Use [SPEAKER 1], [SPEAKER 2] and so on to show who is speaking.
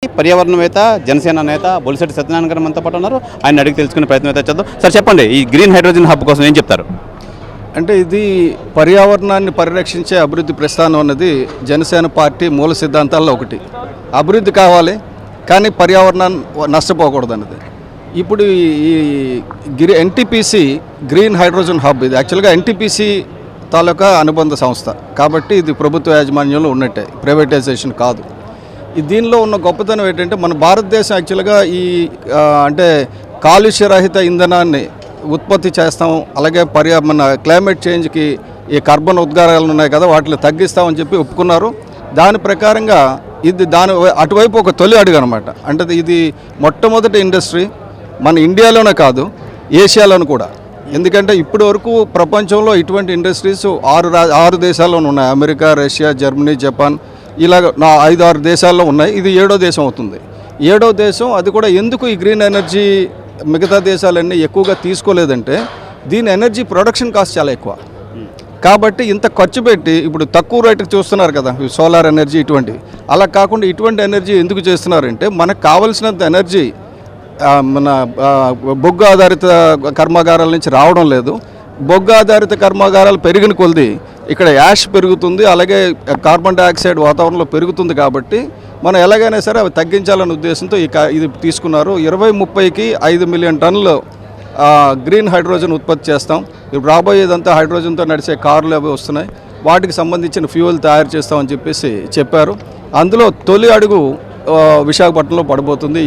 [SPEAKER 1] పర్యావరణవేత్త జనసేన నేత బొలిశెట్టి సత్యనారాయణ గారు మనతో పాటు ఉన్నారు. ఆయన అడిగి తెలుసుకునే ప్రయత్నం అయితే చేద్దాం. సార్ చెప్పండి, ఈ గ్రీన్ హైడ్రోజన్ హబ్ కోసం ఏం చెప్తారు?
[SPEAKER 2] అంటే ఇది పర్యావరణాన్ని పరిరక్షించే అభివృద్ధి ప్రస్థానం అన్నది జనసేన పార్టీ మూల సిద్ధాంతాల్లో ఒకటి. అభివృద్ధి కావాలి కానీ పర్యావరణాన్ని నష్టపోకూడదు అన్నది. ఇప్పుడు ఈ ఎన్టీపీసీ గ్రీన్ హైడ్రోజన్ హబ్ ఇది యాక్చువల్గా ఎన్టీపీసీ తాలూకా అనుబంధ సంస్థ కాబట్టి ఇది ప్రభుత్వ యాజమాన్యంలో ఉన్నట్టే, ప్రైవేటైజేషన్ కాదు. దీనిలో ఉన్న గొప్పతనం ఏంటంటే మన భారతదేశం యాక్చువల్గా అంటే కాలుష్యరహిత ఇంధనాన్ని ఉత్పత్తి చేస్తాం, అలాగే మన క్లైమేట్ చేంజ్కి ఈ కార్బన్ ఉద్గారాలు ఉన్నాయి కదా వాటిని తగ్గిస్తామని చెప్పి ఒప్పుకున్నారు. దాని ప్రకారంగా ఇది అటువైపు ఒక తొలి అడుగు అనమాట. అంటే ఇది మొట్టమొదటి ఇండస్ట్రీ మన ఇండియాలోనే కాదు ఏషియాలోనూ కూడా. ఎందుకంటే ఇప్పటి వరకు ప్రపంచంలో ఇటువంటి ఇండస్ట్రీస్ 6 దేశాల్లోనూ ఉన్నాయి. అమెరికా, రష్యా, జర్మనీ, జపాన్ ఇలాగ 5-6 దేశాల్లో ఉన్నాయి. ఇది 7వ దేశం అవుతుంది. 7వ దేశం. అది కూడా ఎందుకు ఈ గ్రీన్ ఎనర్జీ మిగతా దేశాలన్నీ ఎక్కువగా తీసుకోలేదంటే దీని ఎనర్జీ ప్రొడక్షన్ కాస్ట్ చాలా ఎక్కువ కాబట్టి ఇంత ఖర్చు పెట్టి ఇప్పుడు తక్కువ రేటుకి చూస్తున్నారు కదా సోలార్ ఎనర్జీ ఇటువంటివి. అలా కాకుండా ఇటువంటి ఎనర్జీ ఎందుకు చేస్తున్నారంటే మనకు కావలసినంత ఎనర్జీ మన బొగ్గు ఆధారిత కర్మాగారాల నుంచి రావడం లేదు. బొగ్గు ఆధారిత కర్మాగారాలు పెరిగిన కొలది ఇక్కడ యాష్ పెరుగుతుంది, అలాగే కార్బన్ డైఆక్సైడ్ వాతావరణంలో పెరుగుతుంది. కాబట్టి మనం ఎలాగైనా సరే అవి తగ్గించాలనే ఉద్దేశంతో ఇది తీసుకున్నారు. 2030కి 5 మిలియన్ టన్నులు గ్రీన్ హైడ్రోజన్ ఉత్పత్తి చేస్తాం. ఇప్పుడు రాబోయేదంతా హైడ్రోజన్తో నడిచే కార్లు అవి వస్తున్నాయి, వాటికి సంబంధించిన ఫ్యూయల్ తయారు చేస్తామని చెప్పేసి చెప్పారు. అందులో తొలి అడుగు విశాఖపట్నంలో పడబోతుంది.